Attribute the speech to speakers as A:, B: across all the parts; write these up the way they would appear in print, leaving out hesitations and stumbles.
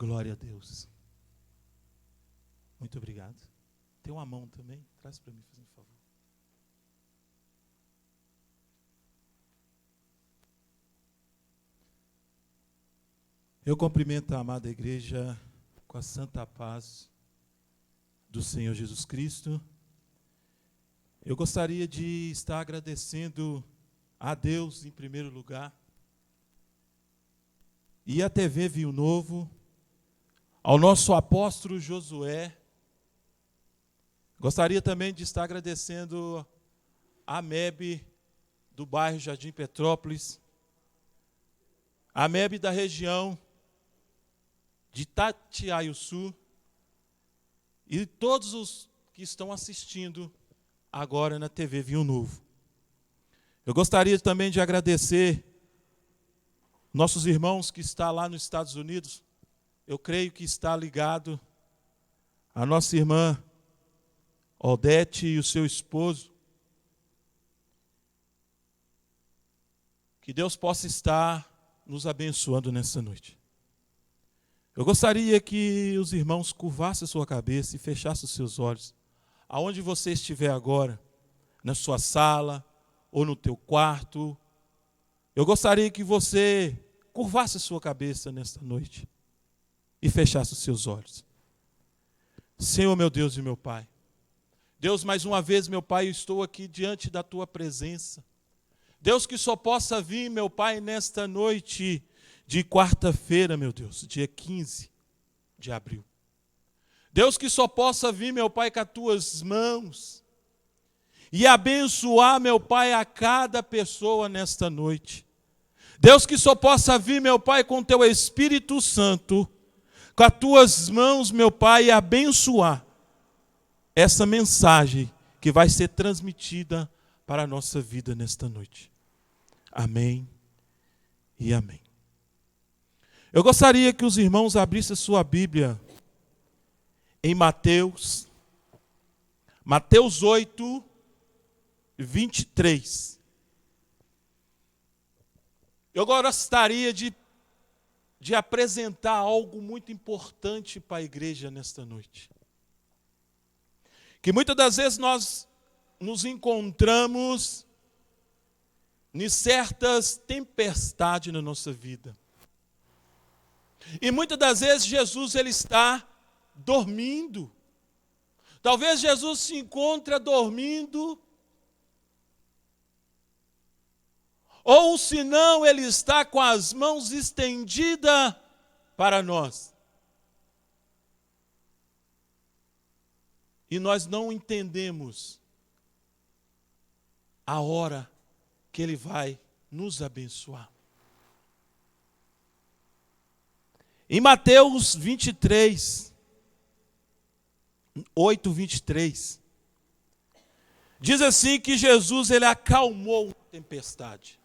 A: Glória a Deus. Muito obrigado. Tem uma mão também? Traz para mim, fazendo favor. Eu cumprimento a amada igreja com a santa paz do Senhor Jesus Cristo. Eu gostaria de estar agradecendo a Deus em primeiro lugar, e a TV Vinho Novo, ao nosso apóstolo Josué. Gostaria também de estar agradecendo a MEB do bairro Jardim Petrópolis, a MEB da região de Itatiaiuçu e todos os que estão assistindo agora na TV Vinho Novo. Eu gostaria também de agradecer nossos irmãos que estão lá nos Estados Unidos. Eu creio que está ligado a nossa irmã Odete e o seu esposo. Que Deus possa estar nos abençoando nessa noite. Eu gostaria que os irmãos curvassem a sua cabeça e fechassem os seus olhos. Aonde você estiver agora, na sua sala ou no teu quarto, eu gostaria que você curvasse a sua cabeça nesta noite e fechasse os seus olhos. Senhor, meu Deus e meu Pai, Deus, mais uma vez, meu Pai, eu estou aqui diante da Tua presença. Deus, que só possa vir, meu Pai, nesta noite de quarta-feira, meu Deus, dia 15 de abril. Deus, que só possa vir, meu Pai, com as Tuas mãos e abençoar, meu Pai, a cada pessoa nesta noite. Deus, que só possa vir, meu Pai, com Teu Espírito Santo, com as Tuas mãos, meu Pai, e abençoar essa mensagem que vai ser transmitida para a nossa vida nesta noite. Amém e amém. Eu gostaria que os irmãos abrissem a sua Bíblia em Mateus 8, 23. Eu gostaria de apresentar algo muito importante para a igreja nesta noite. Que muitas das vezes nós nos encontramos em certas tempestades na nossa vida. E muitas das vezes Jesus ele está dormindo. Talvez Jesus se encontre dormindo, ou se não, ele está com as mãos estendidas para nós. E nós não entendemos a hora que Ele vai nos abençoar. Em Mateus 23, 8, 23, diz assim que Jesus ele acalmou a tempestade.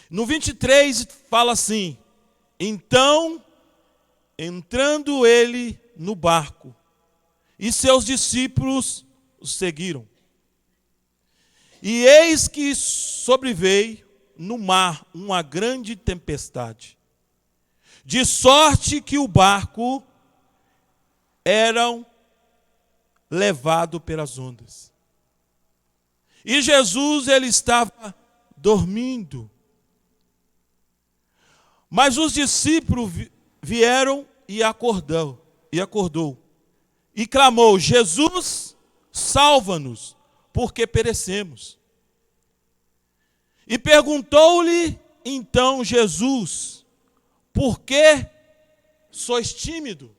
A: No 23 fala assim: então, entrando ele no barco, e seus discípulos o seguiram. E eis que sobreveio no mar uma grande tempestade, de sorte que o barco era levado pelas ondas. E Jesus ele estava dormindo. Mas os discípulos vieram e acordou. E clamou: Jesus, salva-nos, porque perecemos. E perguntou-lhe então Jesus: por que sois tímido?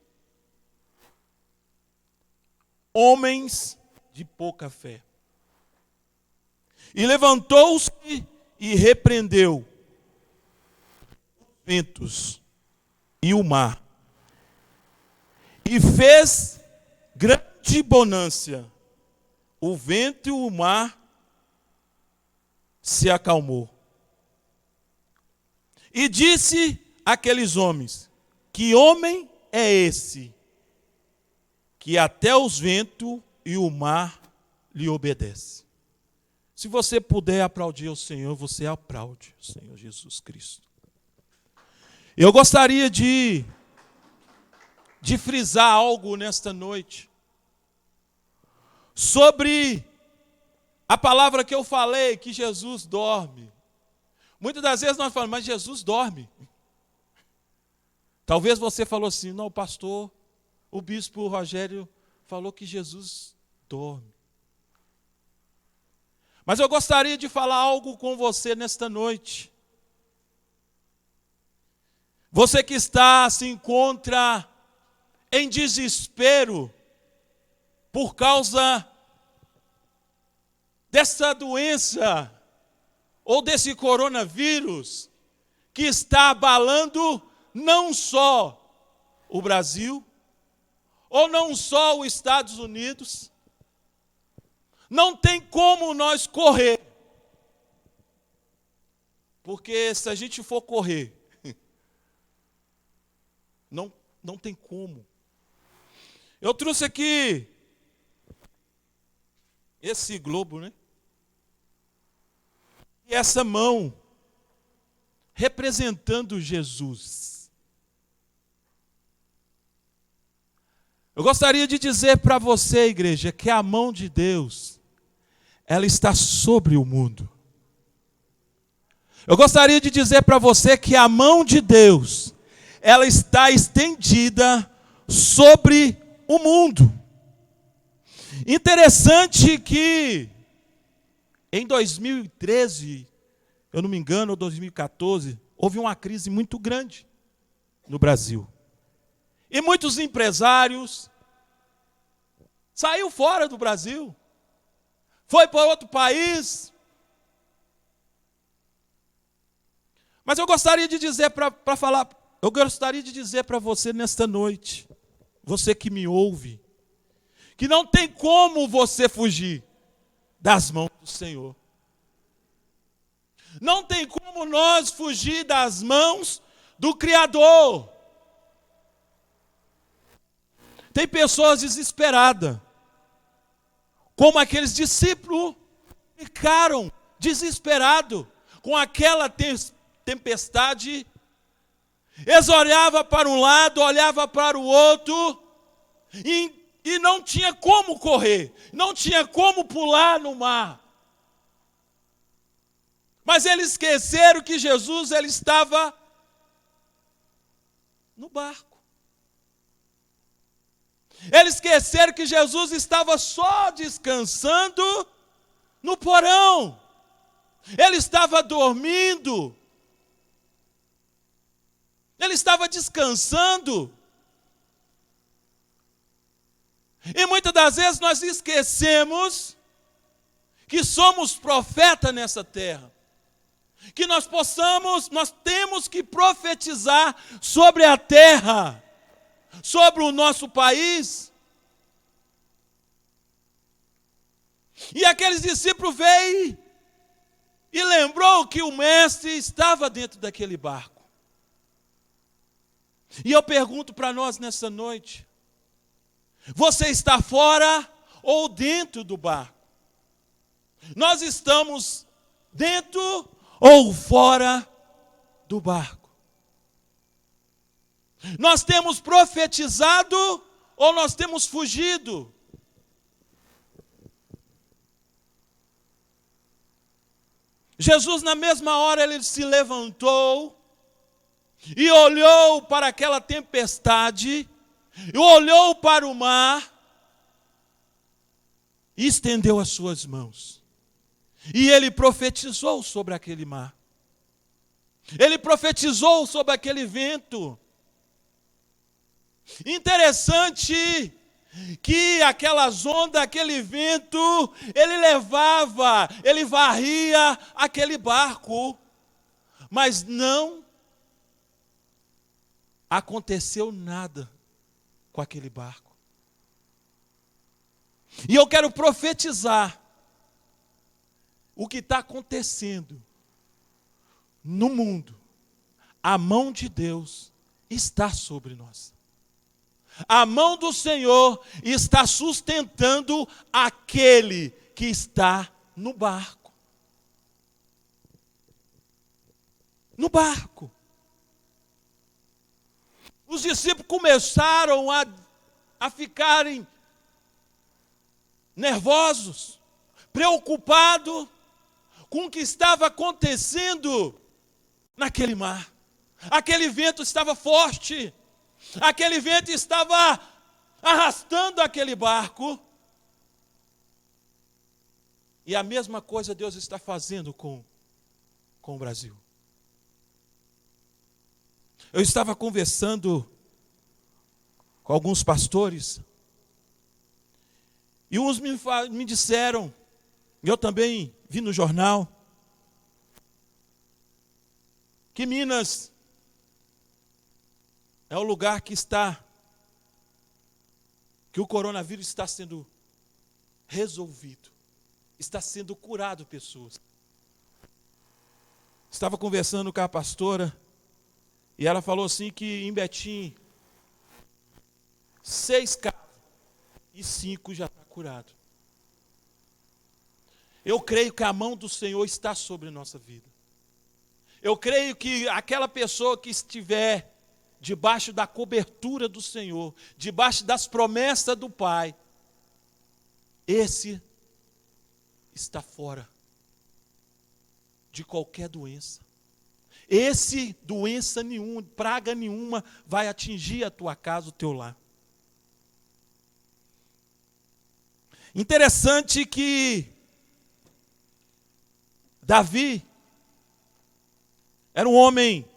A: Homens de pouca fé. E levantou-se e repreendeu os ventos e o mar. E fez grande bonança. O vento e o mar se acalmou. E disse àqueles homens: que homem é esse, que até os ventos e o mar lhe obedecem? Se você puder aplaudir o Senhor, você aplaude o Senhor Jesus Cristo. Eu gostaria de frisar algo nesta noite sobre a palavra que eu falei, que Jesus dorme. Muitas das vezes nós falamos, mas Jesus dorme. Talvez você falou assim, não, pastor, o bispo Rogério falou que Jesus dorme. Mas eu gostaria de falar algo com você nesta noite. Você que se encontra em desespero por causa dessa doença ou desse coronavírus que está abalando não só o Brasil, ou não só os Estados Unidos. Não tem como nós correr. Porque se a gente for correr, não tem como. Eu trouxe aqui esse globo, né? E essa mão representando Jesus. Eu gostaria de dizer para você, igreja, que a mão de Deus, ela está sobre o mundo. Eu gostaria de dizer para você que a mão de Deus, ela está estendida sobre o mundo. Interessante que em 2013, eu não me engano, ou 2014, houve uma crise muito grande no Brasil. E muitos empresários saíram fora do Brasil, foi para outro país. Mas eu gostaria de dizer eu gostaria de dizer para você nesta noite, você que me ouve, que não tem como você fugir das mãos do Senhor. Não tem como nós fugir das mãos do Criador. Tem pessoas desesperadas, como aqueles discípulos ficaram desesperados com aquela tempestade. Eles olhavam para um lado, olhavam para o outro, e não tinha como correr, não tinha como pular no mar. Mas eles esqueceram que Jesus ele estava no barco. Eles esqueceram que Jesus estava só descansando no porão. Ele estava dormindo. Ele estava descansando. E muitas das vezes nós esquecemos que somos profeta nessa terra. Que nós temos que profetizar sobre a terra, sobre o nosso país. E aqueles discípulos veio e lembrou que o mestre estava dentro daquele barco. E eu pergunto para nós nessa noite, você está fora ou dentro do barco? Nós estamos dentro ou fora do barco? Nós temos profetizado ou nós temos fugido? Jesus, na mesma hora, ele se levantou e olhou para aquela tempestade, e olhou para o mar, e estendeu as suas mãos. E ele profetizou sobre aquele mar. Ele profetizou sobre aquele vento. Interessante que aquelas ondas, aquele vento, ele varria aquele barco, mas não aconteceu nada com aquele barco. E eu quero profetizar o que está acontecendo no mundo. A mão de Deus está sobre nós. A mão do Senhor está sustentando aquele que está no barco. No barco. Os discípulos começaram a ficarem nervosos, preocupados com o que estava acontecendo naquele mar. Aquele vento estava forte, aquele vento estava arrastando aquele barco. E a mesma coisa Deus está fazendo com o Brasil. Eu estava conversando com alguns pastores, e uns me disseram, e eu também vi no jornal, que Minas é o lugar que o coronavírus está sendo resolvido, está sendo curado pessoas. Estava conversando com a pastora, e ela falou assim que em Betim, 6 casos e 5 já está curado. Eu creio que a mão do Senhor está sobre a nossa vida. Eu creio que aquela pessoa que estiver debaixo da cobertura do Senhor, debaixo das promessas do Pai, esse está fora de qualquer doença. Doença nenhuma, praga nenhuma vai atingir a tua casa, o teu lar. Interessante que Davi era um homem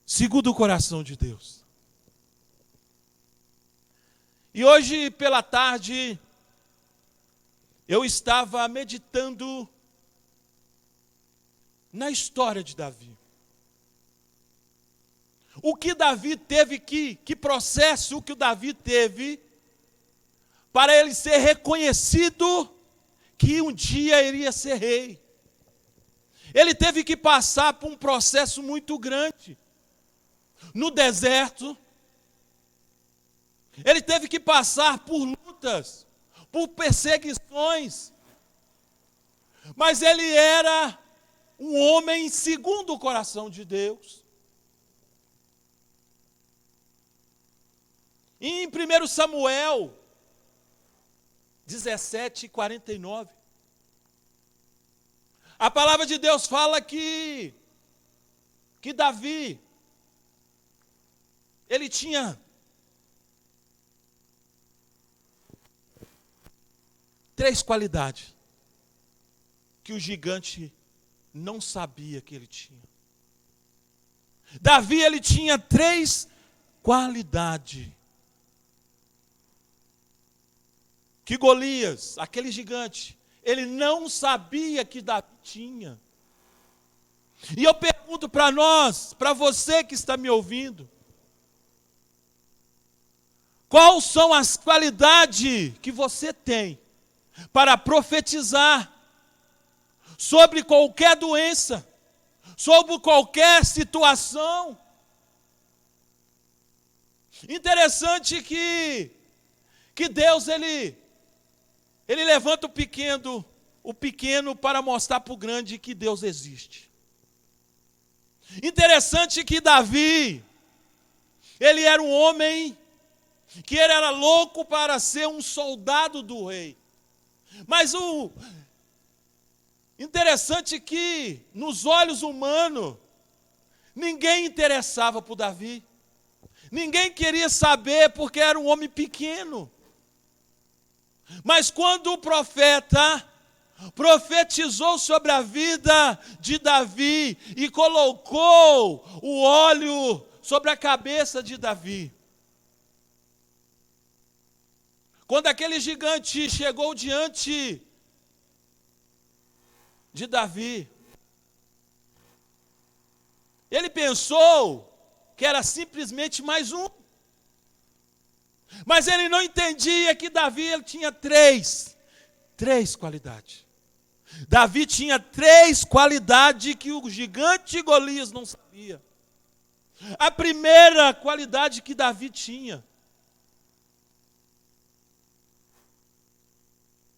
A: segundo o coração de Deus. E hoje pela tarde eu estava meditando na história de Davi. O que Davi teve que processo que o Davi teve para ele ser reconhecido que um dia iria ser rei. Ele teve que passar por um processo muito grande. No deserto, ele teve que passar por lutas, por perseguições. Mas ele era um homem segundo o coração de Deus. Em 1 Samuel 17:49, a palavra de Deus fala que Davi, ele tinha 3 qualidades que o gigante não sabia que ele tinha. Davi, ele tinha 3 qualidades que Golias, aquele gigante, ele não sabia que Davi tinha. E eu pergunto para nós, para você que está me ouvindo, quais são as qualidades que você tem para profetizar sobre qualquer doença, sobre qualquer situação? Interessante que Deus, ele levanta o pequeno para mostrar para o grande que Deus existe. Interessante que Davi, ele era um homem que ele era louco para ser um soldado do rei. Mas o interessante que nos olhos humanos, ninguém interessava por Davi. Ninguém queria saber porque era um homem pequeno. Mas quando o profeta profetizou sobre a vida de Davi e colocou o óleo sobre a cabeça de Davi, quando aquele gigante chegou diante de Davi, ele pensou que era simplesmente mais um. Mas ele não entendia que Davi, ele tinha três qualidades. Davi tinha 3 qualidades que o gigante Golias não sabia. A primeira qualidade que Davi tinha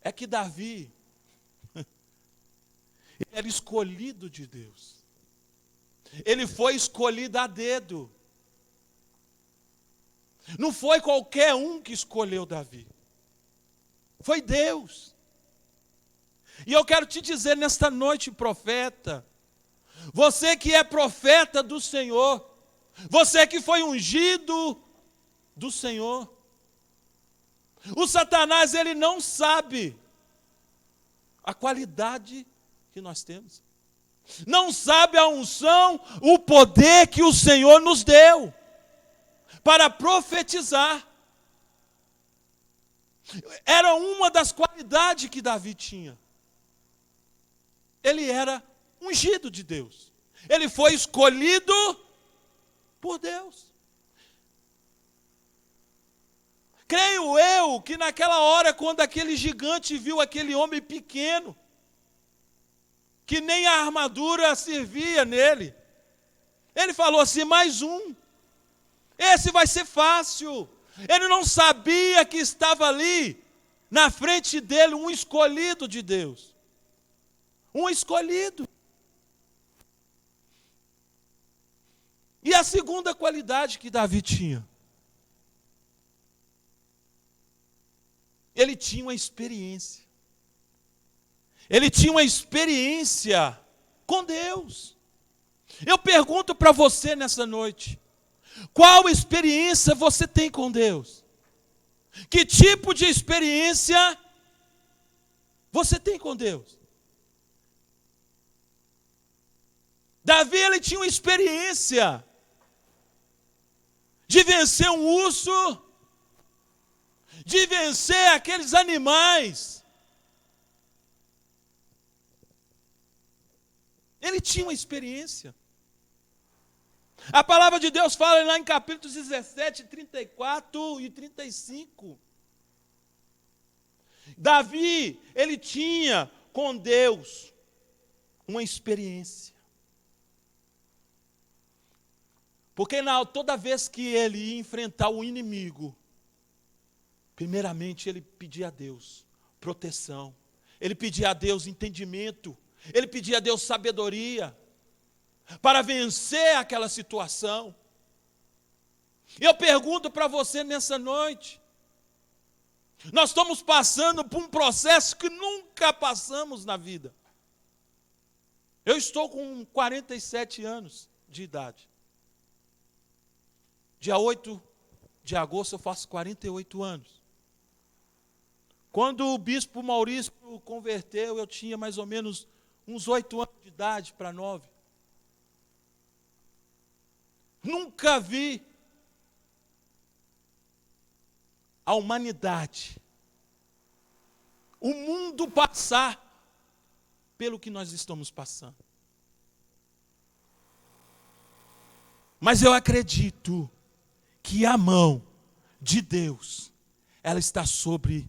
A: é que Davi era escolhido de Deus. Ele foi escolhido a dedo. Não foi qualquer um que escolheu Davi. Foi Deus. E eu quero te dizer nesta noite, profeta, você que é profeta do Senhor, você que foi ungido do Senhor, o Satanás, ele não sabe a qualidade que nós temos. Não sabe a unção, o poder que o Senhor nos deu para profetizar. Era uma das qualidades que Davi tinha. Ele era ungido de Deus. Ele foi escolhido por Deus. Creio eu que naquela hora, quando aquele gigante viu aquele homem pequeno, que nem a armadura servia nele, ele falou assim: mais um, esse vai ser fácil. Ele não sabia que estava ali, na frente dele, um escolhido de Deus. Um escolhido. E a segunda qualidade que Davi tinha, ele tinha uma experiência. Ele tinha uma experiência com Deus. Eu pergunto para você nessa noite, qual experiência você tem com Deus? Que tipo de experiência você tem com Deus? Davi, ele tinha uma experiência de vencer um urso, de vencer aqueles animais. Ele tinha uma experiência. A palavra de Deus fala lá em capítulos 17, 34 e 35. Davi, ele tinha com Deus uma experiência. Porque toda vez que ele ia enfrentar o inimigo, primeiramente ele pedia a Deus proteção, ele pedia a Deus entendimento, ele pedia a Deus sabedoria para vencer aquela situação. Eu pergunto para você nessa noite, nós estamos passando por um processo que nunca passamos na vida. Eu estou com 47 anos de idade. Dia 8 de agosto eu faço 48 anos. Quando o bispo Maurício converteu, eu tinha mais ou menos uns 8 anos de idade para 9. Nunca vi a humanidade, o mundo passar pelo que nós estamos passando. Mas eu acredito que a mão de Deus, ela está sobre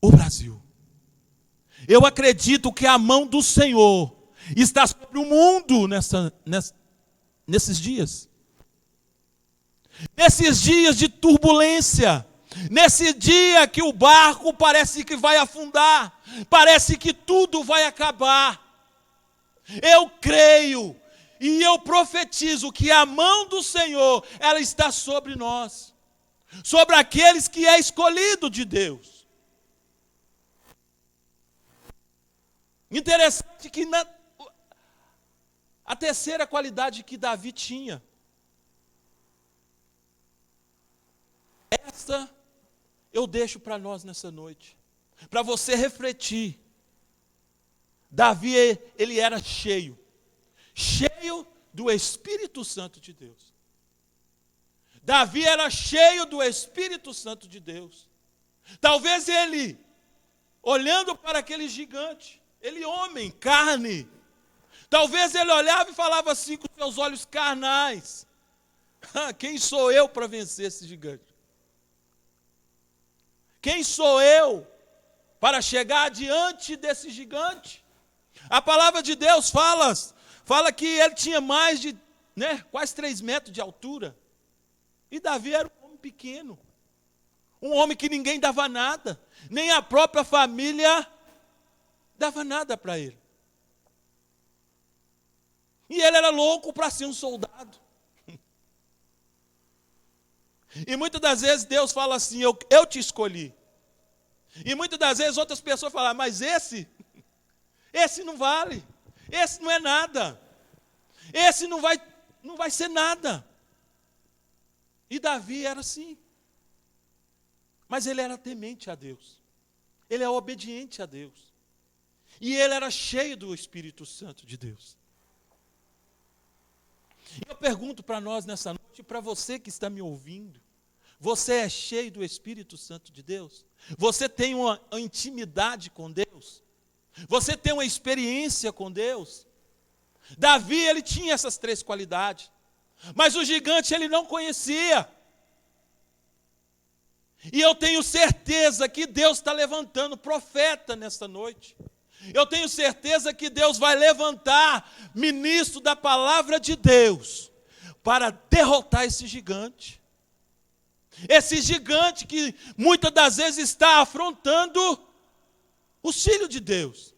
A: o Brasil. Eu acredito que a mão do Senhor está sobre o mundo nesses dias. Nesses dias de turbulência, nesse dia que o barco parece que vai afundar, parece que tudo vai acabar. Eu creio e eu profetizo que a mão do Senhor, ela está sobre nós, sobre aqueles que é escolhido de Deus. Interessante que a terceira qualidade que Davi tinha, essa eu deixo para nós nessa noite, para você refletir. Davi, ele era cheio do Espírito Santo de Deus. Davi era cheio do Espírito Santo de Deus. Talvez ele, olhando para aquele gigante, ele homem, carne, talvez ele olhava e falava assim com seus olhos carnais: quem sou eu para vencer esse gigante? Quem sou eu para chegar diante desse gigante? A palavra de Deus fala que ele tinha mais de, quase 3 metros de altura. E Davi era um homem pequeno. Um homem que ninguém dava nada. Nem a própria família dava nada para ele. E ele era louco para ser um soldado. E muitas das vezes Deus fala assim, eu te escolhi. E muitas das vezes outras pessoas falam, mas esse não vale, esse não é nada, esse não vai ser nada. E Davi era assim. Mas ele era temente a Deus. Ele é obediente a Deus. E ele era cheio do Espírito Santo de Deus. E eu pergunto para nós nessa noite, para você que está me ouvindo, você é cheio do Espírito Santo de Deus? Você tem uma intimidade com Deus? Você tem uma experiência com Deus? Davi, ele tinha essas 3 qualidades. Mas o gigante ele não conhecia. E eu tenho certeza que Deus está levantando profeta nesta noite. Eu tenho certeza que Deus vai levantar ministro da palavra de Deus para derrotar esse gigante. Esse gigante que muitas das vezes está afrontando os filhos de Deus.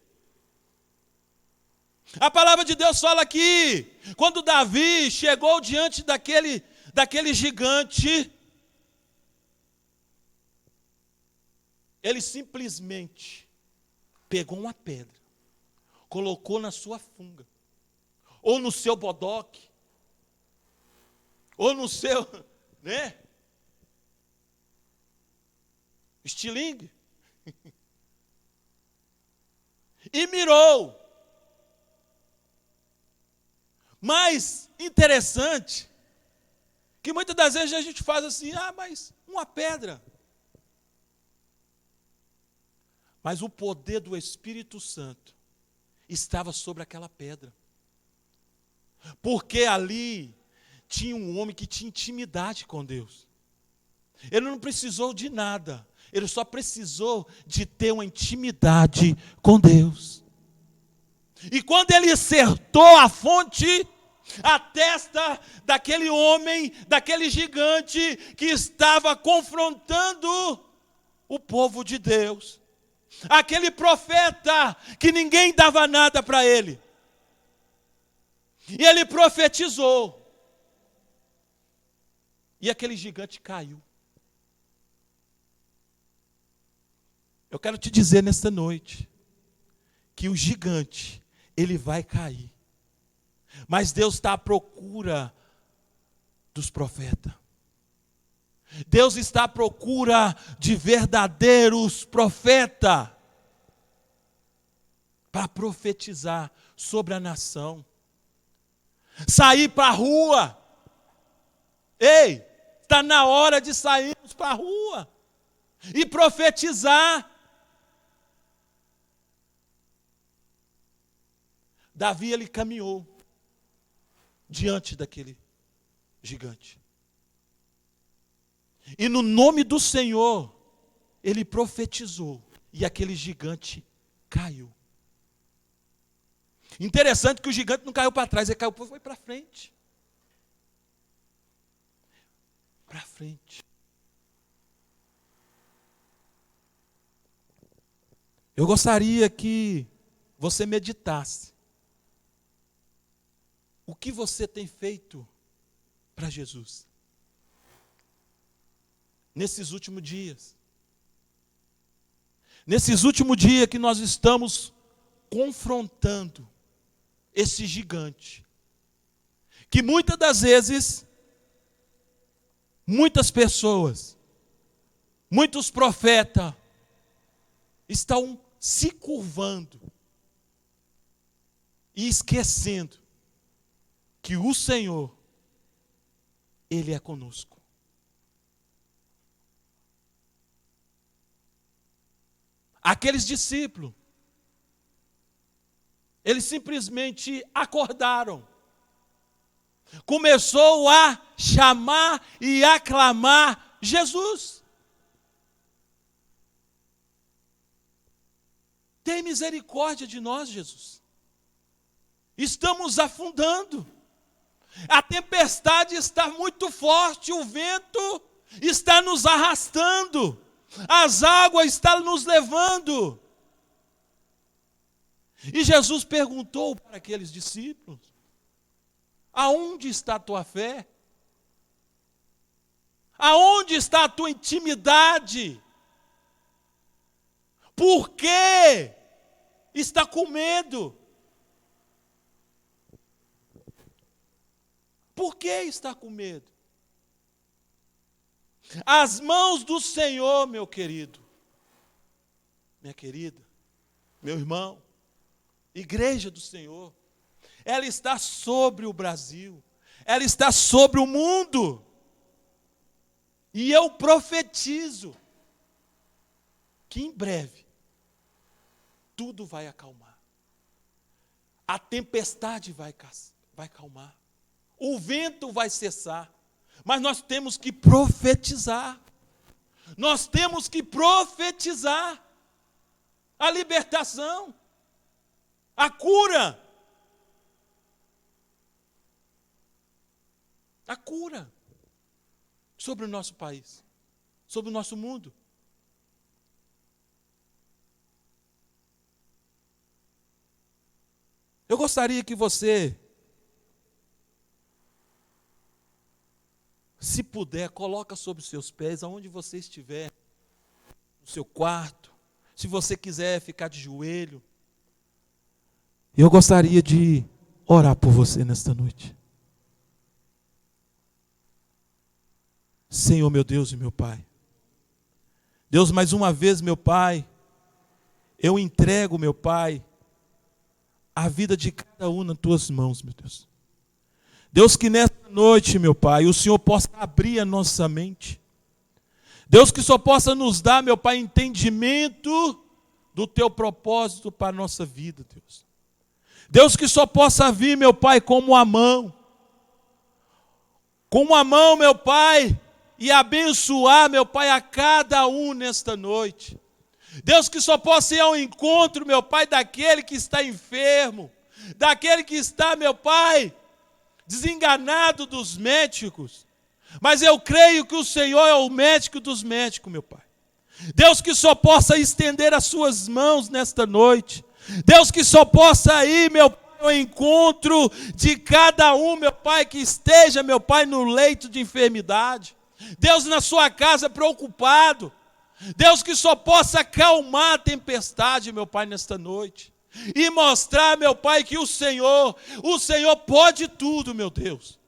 A: A palavra de Deus fala que quando Davi chegou diante daquele gigante, ele simplesmente pegou uma pedra, colocou na sua funga, ou no seu bodoque, ou no seu, estilingue, e mirou. Mas interessante que muitas das vezes a gente faz assim, mas uma pedra. Mas o poder do Espírito Santo estava sobre aquela pedra. Porque ali tinha um homem que tinha intimidade com Deus. Ele não precisou de nada. Ele só precisou de ter uma intimidade com Deus. E quando ele acertou a fonte, a testa daquele homem, daquele gigante que estava confrontando o povo de Deus. Aquele profeta que ninguém dava nada para ele. E ele profetizou. E aquele gigante caiu. Eu quero te dizer nesta noite que o gigante, ele vai cair. Mas Deus está à procura dos profetas. Deus está à procura de verdadeiros profetas para profetizar sobre a nação. Sair para a rua. Ei, está na hora de sairmos para a rua e profetizar. Davi, ele caminhou diante daquele gigante. E no nome do Senhor, ele profetizou. E aquele gigante caiu. Interessante que o gigante não caiu para trás, ele caiu, foi para frente. Para frente. Eu gostaria que você meditasse. O que você tem feito para Jesus? Nesses últimos dias. Nesses últimos dias que nós estamos confrontando esse gigante. Que muitas das vezes, muitas pessoas, muitos profetas, estão se curvando e esquecendo que o Senhor, Ele é conosco. Aqueles discípulos, eles simplesmente acordaram. Começou a chamar e aclamar Jesus. Tem misericórdia de nós, Jesus. Estamos afundando. A tempestade está muito forte, o vento está nos arrastando. As águas estão nos levando. E Jesus perguntou para aqueles discípulos: Aonde está a tua fé? Aonde está a tua intimidade? Por que está com medo? Por que está com medo? As mãos do Senhor, meu querido, minha querida, meu irmão, igreja do Senhor, ela está sobre o Brasil, ela está sobre o mundo. E eu profetizo que em breve tudo vai acalmar. A tempestade vai acalmar. O vento vai cessar. Mas nós temos que profetizar. Nós temos que profetizar a libertação, a cura. A cura sobre o nosso país, sobre o nosso mundo. Eu gostaria que você, se puder, coloca sobre os seus pés, aonde você estiver, no seu quarto, se você quiser ficar de joelho. Eu gostaria de orar por você nesta noite. Senhor, meu Deus e meu Pai. Deus, mais uma vez, meu Pai, eu entrego, meu Pai, a vida de cada um nas tuas mãos, meu Deus. Deus, que nesta noite, meu Pai, o Senhor possa abrir a nossa mente. Deus, que só possa nos dar, meu Pai, entendimento do teu propósito para a nossa vida, Deus. Deus, que só possa vir, meu Pai, com uma mão, meu Pai, e abençoar, meu Pai, a cada um nesta noite. Deus, que só possa ir ao encontro, meu Pai, daquele que está enfermo, daquele que está, meu Pai, desenganado dos médicos. Mas eu creio que o Senhor é o médico dos médicos, meu Pai. Deus, que só possa estender as suas mãos nesta noite. Deus, que só possa ir, meu Pai, ao encontro de cada um, meu Pai, que esteja, meu Pai, no leito de enfermidade. Deus, na sua casa preocupado. Deus, que só possa acalmar a tempestade, meu Pai, nesta noite. E mostrar, meu Pai, que o Senhor pode tudo, meu Deus.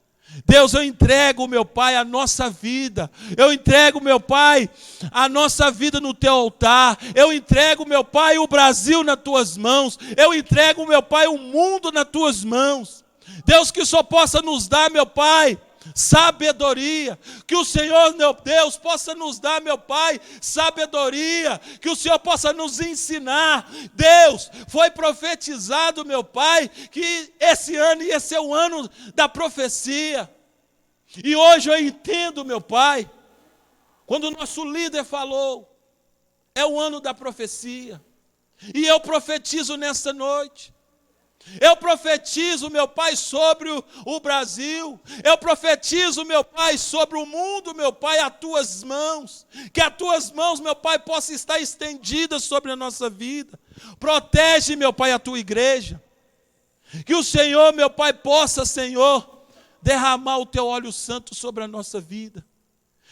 A: Deus, eu entrego, meu Pai, a nossa vida. Eu entrego, meu Pai, a nossa vida no teu altar. Eu entrego, meu Pai, o Brasil nas tuas mãos. Eu entrego, meu Pai, o mundo nas tuas mãos. Deus, que só possa nos dar, meu Pai, sabedoria, que o Senhor, meu Deus, possa nos dar, meu Pai, sabedoria, que o Senhor possa nos ensinar. Deus, foi profetizado, meu Pai, que esse ano ia ser o ano da profecia, e hoje eu entendo, meu Pai, quando o nosso líder falou, é o ano da profecia, e eu profetizo nesta noite. Eu profetizo, meu Pai, sobre o Brasil. Eu profetizo, meu Pai, sobre o mundo, meu Pai, as tuas mãos. Que as tuas mãos, meu Pai, possam estar estendidas sobre a nossa vida. Protege, meu Pai, a tua igreja. Que o Senhor, meu Pai, possa, Senhor, derramar o teu óleo santo sobre a nossa vida.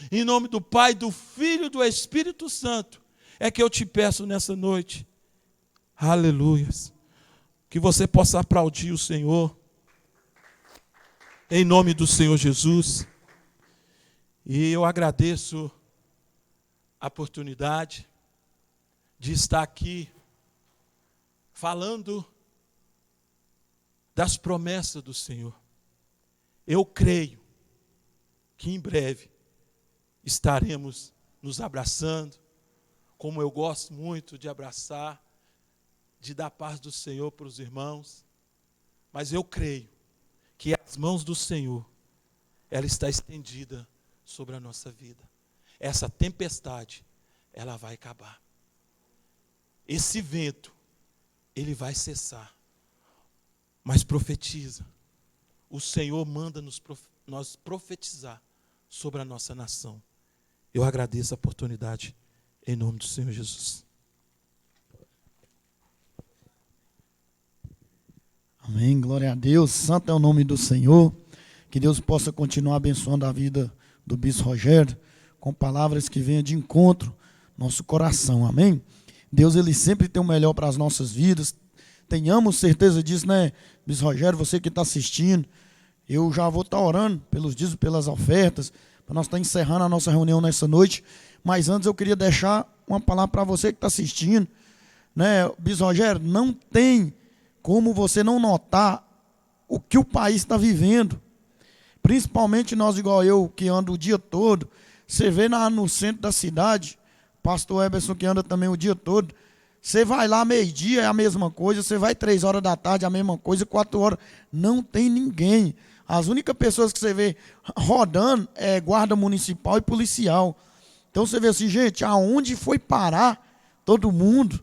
A: Em nome do Pai, do Filho e do Espírito Santo, é que eu te peço nessa noite. Aleluias. Que você possa aplaudir o Senhor, em nome do Senhor Jesus. E eu agradeço a oportunidade de estar aqui falando das promessas do Senhor. Eu creio que em breve estaremos nos abraçando, como eu gosto muito de abraçar, de dar paz do Senhor para os irmãos, mas eu creio que as mãos do Senhor, ela está estendida sobre a nossa vida. Essa tempestade, ela vai acabar. Esse vento, ele vai cessar. Mas profetiza. O Senhor manda nós profetizar sobre a nossa nação. Eu agradeço a oportunidade em nome do Senhor Jesus.
B: Amém, glória a Deus, santo é o nome do Senhor. Que Deus possa continuar abençoando a vida do Bispo Rogério, com palavras que venham de encontro ao nosso coração, amém? Deus, Ele sempre tem o melhor para as nossas vidas. Tenhamos certeza disso, né, Bispo Rogério, você que está assistindo. Eu já vou estar orando pelos dízimos, pelas ofertas, para nós estar encerrando a nossa reunião nessa noite. Mas antes eu queria deixar uma palavra para você que está assistindo, né, Bispo Rogério, não tem como você não notar o que o país está vivendo. Principalmente nós, igual eu, que ando o dia todo. Você vê no centro da cidade, pastor Eberson que anda também o dia todo. Você vai lá meio-dia, é a mesma coisa. Você vai 3 horas da tarde, é a mesma coisa. 4 horas, não tem ninguém. As únicas pessoas que você vê rodando é guarda municipal e policial. Então você vê assim, gente, aonde foi parar todo mundo?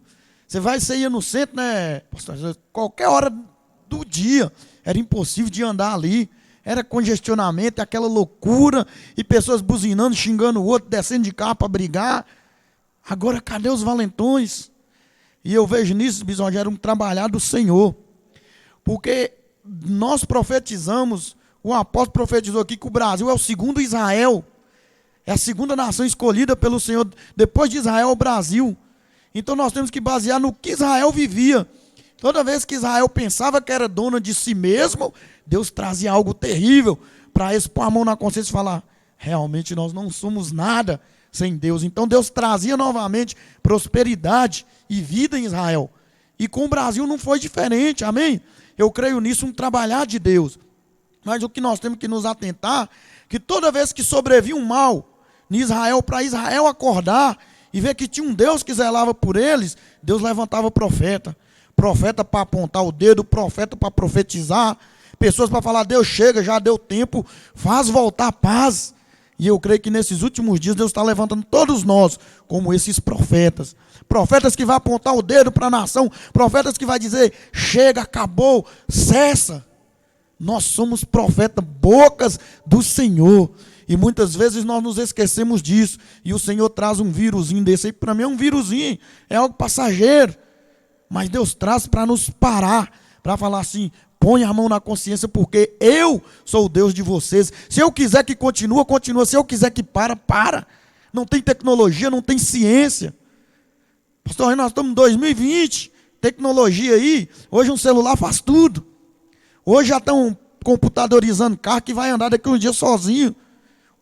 B: Você ia no centro, né, pastor? Qualquer hora do dia era impossível de andar ali. Era congestionamento, aquela loucura, e pessoas buzinando, xingando o outro, descendo de carro para brigar. Agora, cadê os valentões? E eu vejo nisso, Bispo Rogério, um trabalhar do Senhor. Porque nós profetizamos, o apóstolo profetizou aqui que o Brasil é o segundo Israel. É a segunda nação escolhida pelo Senhor. Depois de Israel, é o Brasil. Então nós temos que basear no que Israel vivia. Toda vez que Israel pensava que era dona de si mesmo, Deus trazia algo terrível para eles pôr a mão na consciência e falar, realmente nós não somos nada sem Deus. Então Deus trazia novamente prosperidade e vida em Israel. E com o Brasil não foi diferente, amém? Eu creio nisso, um trabalhar de Deus. Mas o que nós temos que nos atentar, que toda vez que sobrevia um mal em Israel, para Israel acordar e ver que tinha um Deus que zelava por eles, Deus levantava profeta. Profeta para apontar o dedo, profeta para profetizar, pessoas para falar, Deus chega, já deu tempo, faz voltar a paz. E eu creio que nesses últimos dias Deus está levantando todos nós como esses profetas. Profetas que vão apontar o dedo para a nação, profetas que vão dizer, chega, acabou, cessa. Nós somos profetas, bocas do Senhor. E muitas vezes nós nos esquecemos disso. E o Senhor traz um vírusinho desse aí, para mim é um vírusinho, é algo passageiro. Mas Deus traz para nos parar, para falar assim, põe a mão na consciência, porque eu sou o Deus de vocês. Se eu quiser que continue, continua. Se eu quiser que para. Não tem tecnologia, não tem ciência. Pastor, nós estamos em 2020, tecnologia aí, hoje um celular faz tudo. Hoje já estão computadorizando carro que vai andar daqui a um dia sozinho.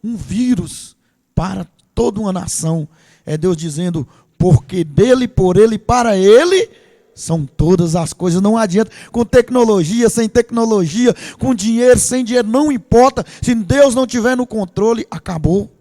B: Um vírus para toda uma nação. É Deus dizendo, porque dele, por ele, para ele são todas as coisas. Não adianta com tecnologia, sem tecnologia, com dinheiro, sem dinheiro, não importa. Se Deus não tiver no controle, acabou.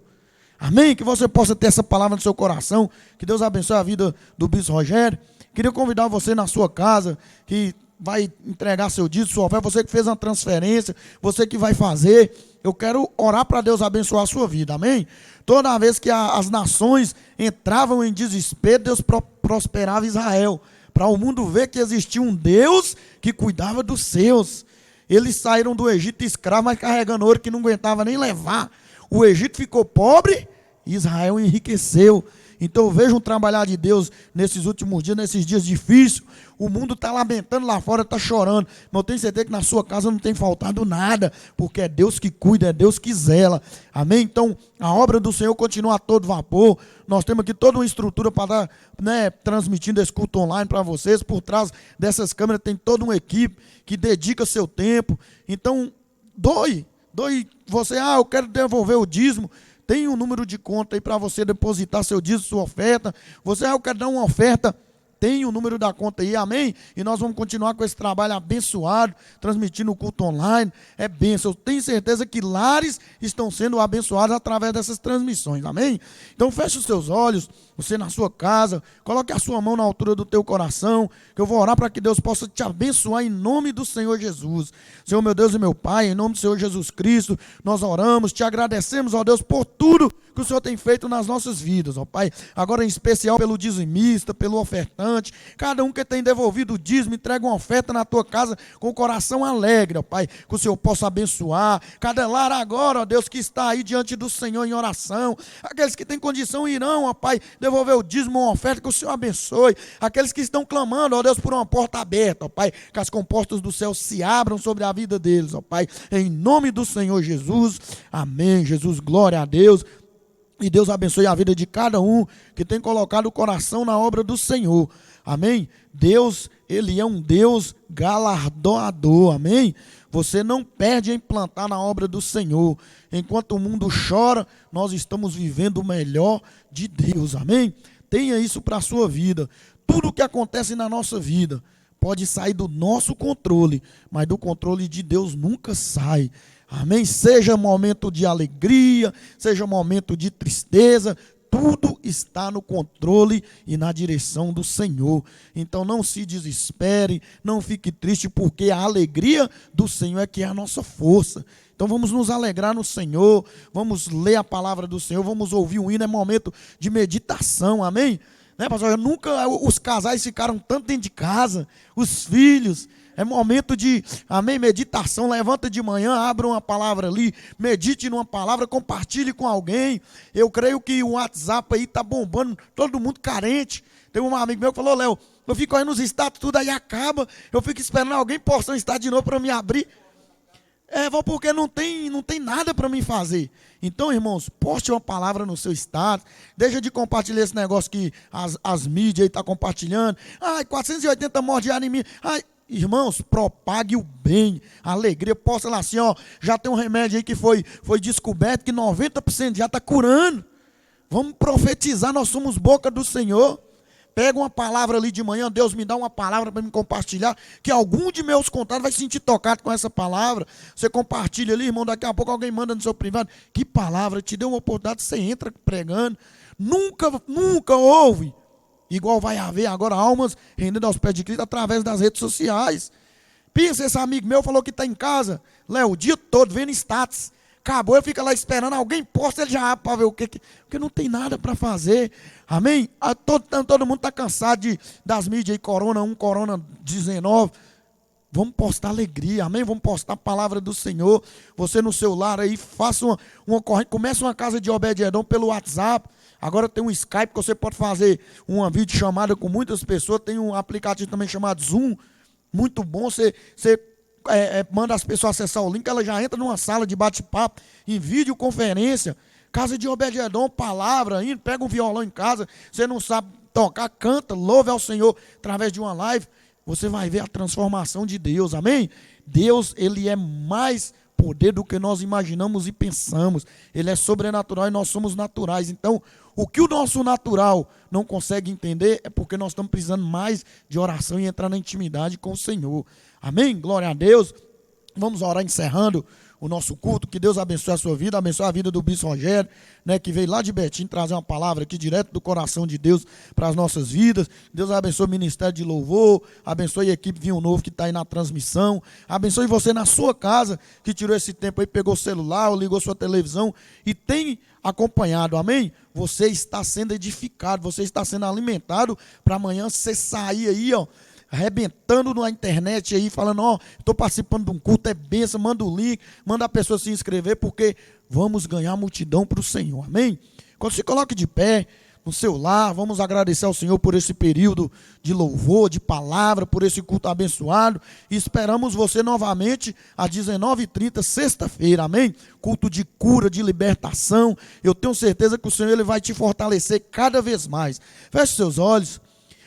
B: Amém? Que você possa ter essa palavra no seu coração. Que Deus abençoe a vida do Bispo Rogério. Queria convidar você na sua casa, que vai entregar seu dízimo, sua oferta, você que fez uma transferência, você que vai fazer. Eu quero orar para Deus abençoar a sua vida, amém? Toda vez que as nações entravam em desespero, Deus prosperava Israel. Para o mundo ver que existia um Deus que cuidava dos seus. Eles saíram do Egito escravos, mas carregando ouro que não aguentava nem levar. O Egito ficou pobre e Israel enriqueceu. Então eu vejo um trabalhar de Deus nesses últimos dias, nesses dias difíceis. O mundo está lamentando lá fora, está chorando. Mas eu tenho certeza que na sua casa não tem faltado nada, porque é Deus que cuida, é Deus que zela. Amém? Então a obra do Senhor continua a todo vapor. Nós temos aqui toda uma estrutura para estar transmitindo esse culto online para vocês. Por trás dessas câmeras tem toda uma equipe que dedica seu tempo. Então doe você, eu quero devolver o dízimo. Tem um número de conta aí para você depositar seu dízimo, sua oferta. Você, eu quero dar uma oferta. Tem o número da conta aí, amém? E nós vamos continuar com esse trabalho abençoado, transmitindo o culto online. É bênção. Eu tenho certeza que lares estão sendo abençoados através dessas transmissões, amém? Então feche os seus olhos, você na sua casa, coloque a sua mão na altura do teu coração, que eu vou orar para que Deus possa te abençoar em nome do Senhor Jesus. Senhor, meu Deus e meu Pai, em nome do Senhor Jesus Cristo, nós oramos, te agradecemos, ó Deus, por tudo que o Senhor tem feito nas nossas vidas, ó Pai. Agora em especial pelo dizimista, pelo ofertante, cada um que tem devolvido o dízimo, entrega uma oferta na tua casa com o coração alegre, ó Pai, que o Senhor possa abençoar. Cada lar agora, ó Deus, que está aí diante do Senhor em oração, aqueles que têm condição irão, ó Pai, devolver o dízimo, uma oferta, que o Senhor abençoe. Aqueles que estão clamando, ó Deus, por uma porta aberta, ó Pai, que as comportas do céu se abram sobre a vida deles, ó Pai, em nome do Senhor Jesus, amém. Jesus, glória a Deus. E Deus abençoe a vida de cada um que tem colocado o coração na obra do Senhor, amém. Deus, Ele é um Deus galardoador, amém. Você não perde em plantar na obra do Senhor. Enquanto o mundo chora, nós estamos vivendo o melhor de Deus, amém. Tenha isso para a sua vida. Tudo que acontece na nossa vida pode sair do nosso controle, mas do controle de Deus nunca sai. Amém? Seja momento de alegria, seja momento de tristeza, tudo está no controle e na direção do Senhor. Então não se desespere, não fique triste, porque a alegria do Senhor é que é a nossa força. Então vamos nos alegrar no Senhor, vamos ler a palavra do Senhor, vamos ouvir o hino, é momento de meditação, amém? Né, pastor? Nunca os casais ficaram tanto dentro de casa, os filhos. É momento de, amém, meditação. Levanta de manhã, abra uma palavra ali, medite numa palavra, compartilhe com alguém. Eu creio que o WhatsApp aí está bombando, todo mundo carente. Tem um amigo meu que falou: Léo, eu fico aí nos status, tudo aí acaba, eu fico esperando alguém postar um status de novo para me abrir. Porque não tem nada para mim fazer. Então, irmãos, poste uma palavra no seu status. Deixa de compartilhar esse negócio que as mídias estão compartilhando. 480 mortes diárias em mim. Irmãos, propague o bem, a alegria. Posta lá assim, ó, já tem um remédio aí que foi descoberto que 90% já está curando. Vamos profetizar, nós somos boca do Senhor. Pega uma palavra ali de manhã, Deus me dá uma palavra para me compartilhar, que algum de meus contatos vai se sentir tocado com essa palavra. Você compartilha ali, irmão, daqui a pouco alguém manda no seu privado. Que palavra, te deu uma oportunidade, você entra pregando. Nunca houve, igual vai haver agora, almas rendendo aos pés de Cristo através das redes sociais. Pensa, esse amigo meu falou que está em casa, Léo, o dia todo vendo status. Acabou, ele fica lá esperando, alguém posta, ele já abre para ver o que, porque não tem nada para fazer, amém? Todo mundo está cansado das mídias aí, Corona 1, Corona 19, vamos postar alegria, amém? Vamos postar a palavra do Senhor. Você no celular aí, faça uma corrente, comece uma casa de Obed-Edom pelo WhatsApp. Agora tem um Skype que você pode fazer uma videochamada com muitas pessoas, tem um aplicativo também chamado Zoom, muito bom, você manda as pessoas acessar o link, ela já entra numa sala de bate-papo, em videoconferência, casa de Obed-Edom, palavra, pega um violão em casa, você não sabe tocar, canta, louve ao Senhor através de uma live, você vai ver a transformação de Deus, amém? Deus, Ele é mais poder do que nós imaginamos e pensamos, Ele é sobrenatural e nós somos naturais. Então, o que o nosso natural não consegue entender é porque nós estamos precisando mais de oração e entrar na intimidade com o Senhor. Amém? Glória a Deus. Vamos orar encerrando o nosso culto. Que Deus abençoe a sua vida, abençoe a vida do Bispo Rogério, né, que veio lá de Betim trazer uma palavra aqui direto do coração de Deus para as nossas vidas. Deus abençoe o Ministério de Louvor, abençoe a equipe Vinho Novo que está aí na transmissão, abençoe você na sua casa, que tirou esse tempo aí, pegou o celular ou ligou sua televisão e tem acompanhado, amém? Você está sendo edificado, você está sendo alimentado para amanhã você sair aí, ó, arrebentando na internet aí, falando, ó, estou participando de um culto, é bênção, manda o link, manda a pessoa se inscrever, porque vamos ganhar multidão para o Senhor, amém? Quando se coloque de pé no seu lar, vamos agradecer ao Senhor por esse período de louvor, de palavra, por esse culto abençoado, e esperamos você novamente às 19h30, sexta-feira, amém? Culto de cura, de libertação, eu tenho certeza que o Senhor Ele vai te fortalecer cada vez mais. Feche seus olhos.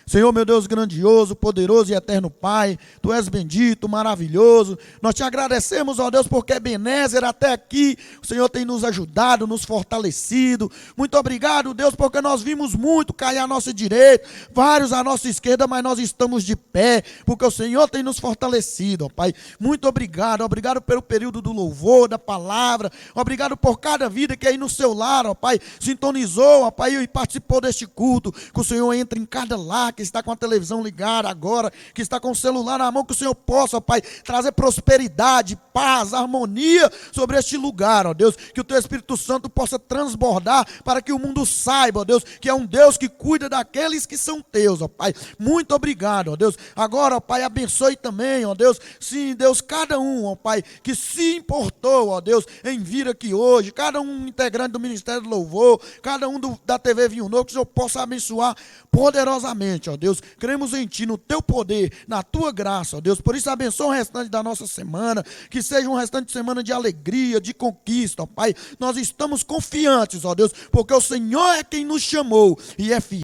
B: Senhor, meu Deus grandioso, poderoso e eterno Pai, Tu és bendito, maravilhoso, nós Te agradecemos, ó Deus, porque Ebenezer até aqui, o Senhor tem nos ajudado, nos fortalecido, muito obrigado, Deus, porque nós vimos muito cair à nossa direita, vários à nossa esquerda, mas nós estamos de pé, porque o Senhor tem nos fortalecido, ó Pai, muito obrigado pelo período do louvor, da palavra, obrigado por cada vida que aí no seu lar, ó Pai, sintonizou, ó Pai, e participou deste culto, que o Senhor entre em cada lar, que está com a televisão ligada agora, que está com o celular na mão, que o Senhor possa, ó Pai, trazer prosperidade, paz, harmonia sobre este lugar, ó Deus, que o Teu Espírito Santo possa transbordar para que o mundo saiba, ó Deus, que é um Deus que cuida daqueles que são Teus, ó Pai. Muito obrigado, ó Deus. Agora, ó Pai, abençoe também, ó Deus, sim, Deus, cada um, ó Pai, que se importou, ó Deus, em vir aqui hoje, cada um integrante do Ministério do Louvor, cada um da TV Vinho Novo, que o Senhor possa abençoar poderosamente, ó Deus. Cremos em Ti, no Teu poder, na Tua graça, ó Deus. Por isso, abençoa o restante da nossa semana, que seja um restante de semana de alegria, de conquista, ó Pai. Nós estamos confiantes, ó Deus, porque o Senhor é quem nos chamou e é fiel.